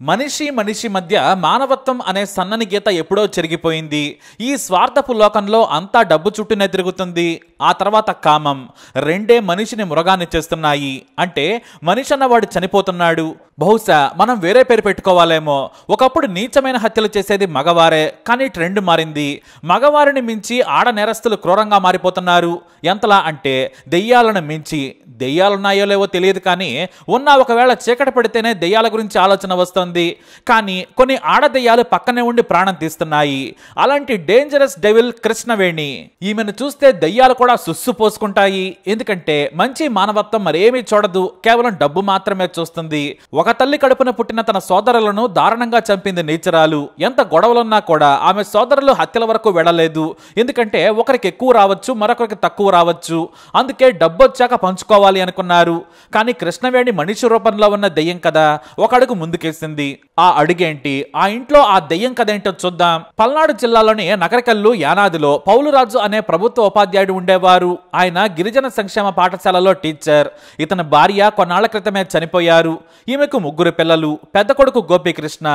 మనిషి మధ్య మానవత్వం అనే సన్నని గీత ఎప్పుడో చెరిగిపోయింది. ఈ స్వార్థపు లోకంలో అంతా డబ్బు చుట్టూనే తిరుగుతుంది. ఆ తర్వాత కామం, రెండే మనిషిని మృగాన్ని చేస్తున్నాయి. అంటే మనిషి అన్నవాడు చనిపోతున్నాడు. బహుశా మనం వేరే పేరు పెట్టుకోవాలేమో. ఒకప్పుడు నీచమైన హత్యలు చేసేది మగవారే, కానీ ట్రెండ్ మారింది. మగవారిని మించి ఆడ నేరస్తులు క్రూరంగా మారిపోతున్నారు. ఎంతలా అంటే దెయ్యాలను మించి. దెయ్యాలున్నాయో లేవో తెలియదు, కానీ ఉన్నా ఒకవేళ చీకటి పడితేనే దెయ్యాల గురించి ఆలోచన వస్తుంది. కానీ కొన్ని ఆడ దెయ్యాలు పక్కనే ఉండి ప్రాణం తీస్తున్నాయి. అలాంటి డేంజరస్ డెవిల్ కృష్ణవేణి. ఈమెను చూస్తే దెయ్యాలు కూడా సుస్సు పోసుకుంటాయి. ఎందుకంటే మంచి మానవత్వం మరేమీ చూడదు, కేవలం డబ్బు మాత్రమే చూస్తుంది. ఒక తల్లి కడుపున పుట్టిన తన సోదరులను దారుణంగా చంపింది నీచరాలు. ఎంత గొడవలున్నా కూడా ఆమె సోదరులు హత్యల వరకు వెళ్ళలేదు. ఎందుకంటే ఒకరికి ఎక్కువ రావచ్చు, మరొకరికి తక్కువ రావచ్చు. అందుకే డబ్బు వచ్చాక పంచుకోవాలి అనుకున్నారు. కానీ కృష్ణవేణి మనిషి రూపంలో ఉన్న దెయ్యం కదా, ఒక అడుగు ముందుకేసింది. ఆ అడుగేంటి, ఆ ఇంట్లో ఆ దెయ్యం కదేంటో చూద్దాం. పల్నాడు జిల్లాలోని నగరకల్లు యానాదిలో పౌలురాజు అనే ప్రభుత్వ ఉపాధ్యాయుడు ఉండేవారు. ఆయన గిరిజన సంక్షేమ పాఠశాలలో టీచర్. ఇతని భార్య కొన్నాళ్ల క్రితమే చనిపోయారు. ఈమెకు 3 పిల్లలు. పెద్ద కొడుకు గోపీకృష్ణ.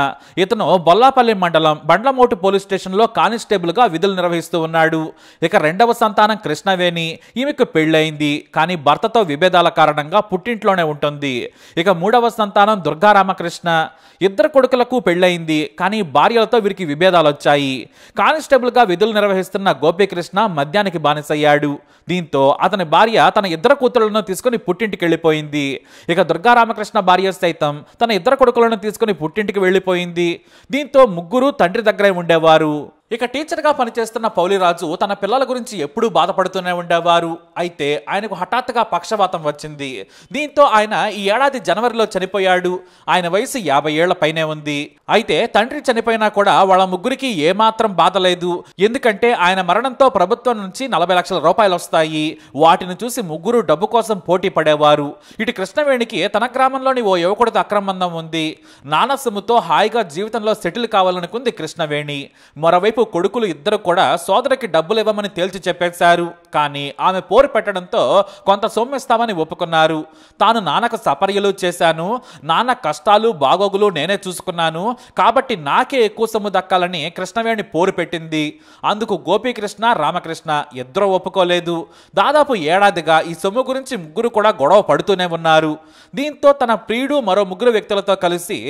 ఇతను బొల్లాపల్లి మండలం బండ్లమోటు పోలీస్ స్టేషన్ లో కానిస్టేబుల్ గా విధులు నిర్వహిస్తూ ఉన్నాడు. ఇక రెండవ సంతానం కృష్ణవేణి. ఈమెకు పెళ్లైంది, కానీ భర్తతో విభేదాల కారణంగా పుట్టింట్లోనే ఉంటుంది. ఇక 3వ సంతానం దుర్గారామకృష్ణ. 2 కొడుకులకు పెళ్లైంది, కానీ భార్యలతో వీరికి విభేదాలు వచ్చాయి. కానిస్టేబుల్ గా విధులు నిర్వహిస్తున్న గోపీకృష్ణ మద్యానికి బానిసయ్యాడు. దీంతో అతని భార్య తన 2 కూతుళ్లను తీసుకుని పుట్టింటికి వెళ్ళిపోయింది. ఇక దుర్గారామకృష్ణ భార్య సైతం తన 2 కొడుకులను తీసుకుని పుట్టింటికి వెళ్ళిపోయింది. దీంతో ముగ్గురు తండ్రి దగ్గరే ఉండేవారు. ఇక టీచర్గా పనిచేస్తున్న పౌలిరాజు తన పిల్లల గురించి ఎప్పుడూ బాధపడుతూనే ఉండేవారు. అయితే ఆయనకు హఠాత్తుగా పక్షవాతం వచ్చింది. దీంతో ఆయన ఈ ఏడాది జనవరిలో చనిపోయాడు. ఆయన వయసు 50 ఏళ్ల పైనే ఉంది. అయితే తండ్రి చనిపోయినా కూడా వాళ్ళ ముగ్గురికి ఏమాత్రం బాధ లేదు. ఎందుకంటే ఆయన మరణంతో ప్రభుత్వం నుంచి 40 లక్షల రూపాయలు వస్తాయి. వాటిని చూసి ముగ్గురు డబ్బు కోసం పోటీ పడేవారు. ఇటు కృష్ణవేణికి తన గ్రామంలోని ఓ యువకుడితో అక్రమంబంధం ఉంది. నాన్న సొమ్ముతో హాయిగా జీవితంలో సెటిల్ కావాలనుకుంది కృష్ణవేణి. మరోవైపు కొడుకులు 2 కూడా సోదరికి డబ్బులు ఇవ్వమని తేల్చి చెప్పేశారు. కానీ ఆమె పోరు పెట్టడంతో కొంత సొమ్మిస్తామని ఒప్పుకున్నారు. తాను నాన్నకు సపర్యలు చేశాను, నాన్న కష్టాలు బాగోగులు నేనే చూసుకున్నాను, కాబట్టి నాకే ఎక్కువ సొమ్ము దక్కాలని కృష్ణవేణి పోరు పెట్టింది. అందుకు గోపీకృష్ణ, రామకృష్ణ 2 ఒప్పుకోలేదు. దాదాపు ఏడాదిగా ఈ సొమ్ము గురించి ముగ్గురు కూడా గొడవ పడుతూనే ఉన్నారు. దీంతో తన ప్రియుడు మరో 3 వ్యక్తులతో కలిసి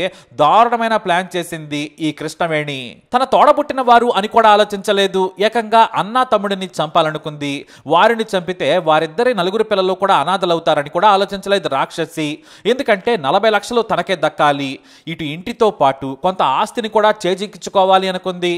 దారుణమైన ప్లాన్ చేసింది ఈ కృష్ణవేణి. తన తోడబుట్టిన వారు అని కూడా ఆలోచించలేదు. ఏకంగా అన్న తమ్ముడిని చంపాలనుకుంది. వారిని చంపితే వారిద్దరి 4 పిల్లలు కూడా అనాథలవుతారని కూడా ఆలోచించలేదు రాక్షసి. ఎందుకంటే 40 లక్షలు తనకే దక్కాలి. ఇటు ఇంటితో పాటు కొంత ఆస్తిని కూడా చేజిక్కించుకోవాలి అనుకుంది.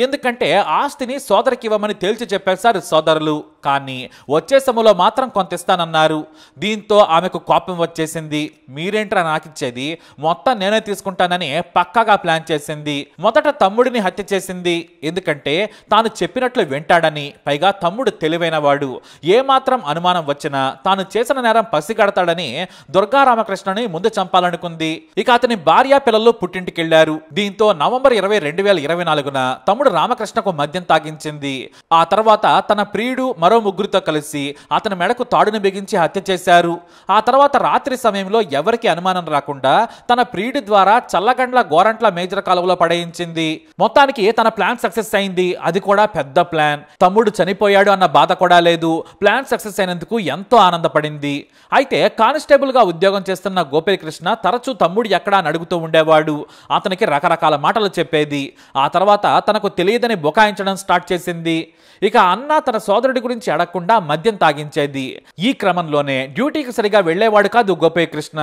ఎందుకంటే ఆస్తిని సోదరికి ఇవ్వమని తేల్చి చెప్పేశారు సోదరులు. కానీ వచ్చే సొమ్ములో మాత్రం కొంత ఇస్తానన్నారు. దీంతో ఆమెకు కోపం వచ్చేసింది. మీరేంట్రా నాకిచ్చేది, మొత్తం నేనే తీసుకుంటానని పక్కాగా ప్లాన్ చేసింది. మొదట తమ్ముడిని హత్య చేసింది. ఎందుకంటే తాను చెప్పినట్లు వింటాడని, పైగా తమ్ముడు తెలివైనవాడు. ఏమాత్రం అనుమానం వచ్చినా తాను చేసిన నేరం పసిగడతాడని దుర్గారామకృష్ణని ముందు చంపాలనుకుంది. ఇక అతని భార్య పిల్లలు పుట్టింటికెళ్లారు. దీంతో నవంబర్ 20, 2024న తమ్ముడు రామకృష్ణకు మద్యం తాగించింది. ఆ తర్వాత తన ప్రియుడు మరో 3 కలిసి అతని మెడకు తాడును బిగించి హత్య చేశారు. ఆ తర్వాత రాత్రి సమయంలో ఎవరికి అనుమానం రాకుండా తన ప్రియుడి ద్వారా చల్లగండ్ల గోరంట్ల మేజర్ కాలువలో పడేయించింది. మొత్తానికి తన ప్లాన్ సక్సెస్ అయింది. అది కూడా పెద్ద ప్లాన్. తమ్ముడు చనిపోయాడు అన్న బాధ కూడా లేదు. ప్లాన్ సక్సెస్ అయినందుకు ఎంతో ఆనందపడింది. అయితే కానిస్టేబుల్ గా ఉద్యోగం చేస్తున్న గోపీకృష్ణ తరచూ తమ్ముడు ఎక్కడా అని అడుగుతూ ఉండేవాడు. అతనికి రకరకాల మాటలు చెప్పేది. ఆ తర్వాత తనకు తెలియదని బుకాయించడం స్టార్ట్ చేసింది. ఇక అన్న తన సోదరుడి గురించి అడగకుండా మద్యం తాగించేది. ఈ క్రమంలోనే డ్యూటీకి సరిగా వెళ్లేవాడు కాదు గోపీకృష్ణ.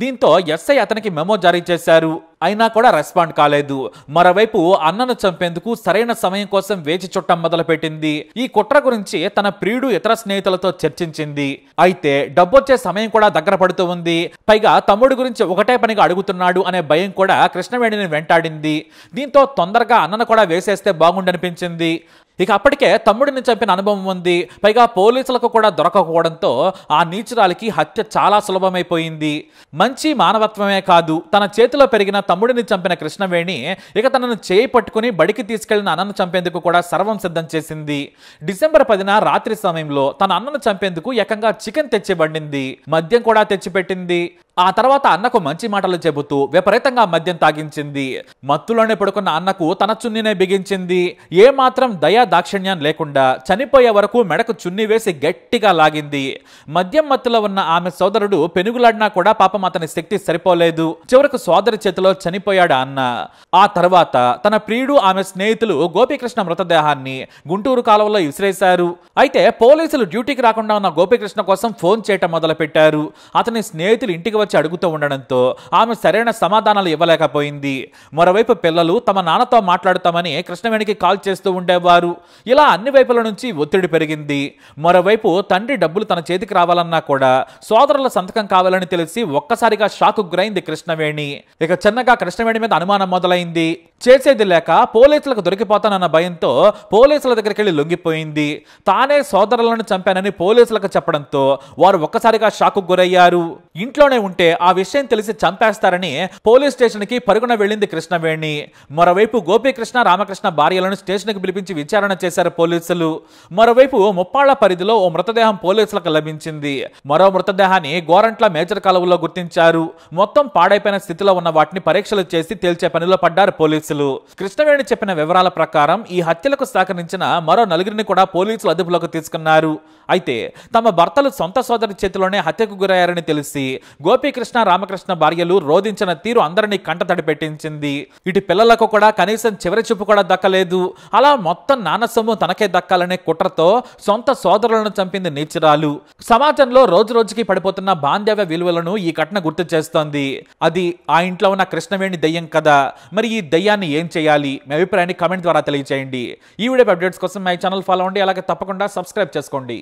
దీంతో ఎస్ఐ అతనికి మెమో జారీ చేశారు. అయినా కూడా రెస్పాండ్ కాలేదు. మరోవైపు అన్నను చంపేందుకు సరైన సమయం కోసం వేచి చుట్టం మొదలుపెట్టింది. ఈ కుట్ర గురించి తన ప్రియుడు ఇతర స్నేహితులతో చర్చించింది. అయితే డబ్బొచ్చే సమయం కూడా దగ్గర పడుతూ ఉంది. పైగా తమ్ముడు గురించి ఒకటే పనిగా అడుగుతున్నాడు అనే భయం కూడా కృష్ణవేణిని వెంటాడింది. దీంతో తొందరగా అన్నను కూడా వేసేస్తే బాగుండనిపించింది. ఇక అప్పటికే తమ్ముడిని చంపిన అనుభవం ఉంది. పైగా పోలీసులకు కూడా దొరకకపోవడంతో ఆ నీచురాలికి హత్య చాలా సులభమైపోయింది. మంచి మానవత్వమే కాదు, తన చేతిలో పెరిగిన తమ్ముడిని చంపిన కృష్ణవేణి ఇక తనను చేయి పట్టుకుని బడికి తీసుకెళ్లిన అన్నను చంపేందుకు కూడా సర్వం సిద్ధం చేసింది. డిసెంబర్ 10న రాత్రి సమయంలో తన అన్నను చంపేందుకు ఏకంగా చికెన్ తెచ్చి వండింది. మద్యం కూడా తెచ్చిపెట్టింది. ఆ తర్వాత అన్నకు మంచి మాటలు చెబుతూ విపరీతంగా మద్యం తాగించింది. మత్తులోనే పడుకున్న అన్నకు తన చున్నీనే బిగించింది. ఏ మాత్రం దయా దాక్షిణ్యం లేకుండా చనిపోయే వరకు మెడకు చున్నీ వేసి గట్టిగా లాగింది. మద్యం మత్తులో ఉన్న ఆమె సోదరుడు పెనుగులాడినా కూడా పాపం అతని శక్తి సరిపోలేదు. చివరకు సోదరి చేతిలో చనిపోయాడు అన్న. ఆ తర్వాత తన ప్రియుడు ఆమె స్నేహితులు గోపీకృష్ణ మృతదేహాన్ని గుంటూరు కాలువలో విసిరేశారు. అయితే పోలీసులు డ్యూటీకి రాకుండా ఉన్న గోపీకృష్ణ కోసం ఫోన్ చేయటం మొదలుపెట్టారు. అతని స్నేహితులు ఇంటికి వచ్చి అడుగుతూ ఉండడంతో ఆమె సరైన సమాధానాలు ఇవ్వలేకపోయింది. మరోవైపు పిల్లలు తమ నాన్నతో మాట్లాడుతామని కృష్ణవేణికి కాల్ చేస్తూ ఉండేవారు. ఇలా అన్ని వైపుల నుంచి ఒత్తిడి పెరిగింది. మరోవైపు తండ్రి డబ్బులు తన చేతికి రావాలన్నా కూడా సోదరుల సంతకం కావాలని తెలిసి ఒక్కసారిగా షాకు గురైంది కృష్ణవేణి. ఇక చిన్నగా కృష్ణవేణి మీద అనుమానం మొదలైంది. చేసేది లేక పోలీసులకు దొరికిపోతానన్న భయంతో పోలీసుల దగ్గరికి వెళ్లి లొంగిపోయింది. తానే సోదరులను చంపానని పోలీసులకు చెప్పడంతో వారు ఒక్కసారిగా షాకు గురయ్యారు. ఇంట్లోనే ఉంటే ఆ విషయం తెలిసి చంపేస్తారని పోలీస్ స్టేషన్ కి పరుగున వెళ్ళింది కృష్ణవేణి. మరోవైపు గోపీకృష్ణ రామకృష్ణ భార్యలను స్టేషన్ కి పిలిపించి విచారణ చేశారు పోలీసులు. మరోవైపు ముప్పాళ్ల పరిధిలో ఓ మృతదేహం పోలీసులకు లభించింది. మరో మృతదేహాన్ని గోరంట్ల మేజర్ కాలువలో గుర్తించారు. మొత్తం పాడైపోయిన స్థితిలో ఉన్న వాటిని పరీక్షలు చేసి తేల్చే పనిలో పడ్డారు పోలీసులు. కృష్ణవేణి చెప్పిన వివరాల ప్రకారం ఈ హత్యలకు సహకరించిన మరో నలుగురిని కూడా పోలీసులు అదుపులోకి తీసుకున్నారు. అయితే తమ భర్తలు సొంత సోదరి చేతిలోనే హత్యకు గురయ్యారని తెలిసి గోపీకృష్ణ రామకృష్ణ భార్యలు రోధించిన తీరు అందరినీ కంటతడి పెట్టించింది. ఇటు పిల్లలకు కూడా కనీసం చివరి చూపు కూడా దక్కలేదు. అలా మొత్తం నాన్న సొమ్ము తనకే దక్కాలనే కుట్రతో సొంత సోదరులను చంపింది నీచురాలు. సమాజంలో రోజు రోజుకి పడిపోతున్న బాంధవ్య విలువలను ఈ ఘటన గుర్తు చేస్తోంది. అది ఆ ఇంట్లో ఉన్న కృష్ణవేణి దయ్యం కదా. మరి ఈ దయ్యాన్ని ఏం చేయాలి? మీ అభిప్రాయాన్ని కామెంట్ ద్వారా తెలియజేయండి. ఈ వీడియో అప్డేట్స్ కోసం మై ఛానల్ ఫాలో అవ్వండి. అలాగే తప్పకుండా సబ్స్క్రైబ్ చేసుకోండి.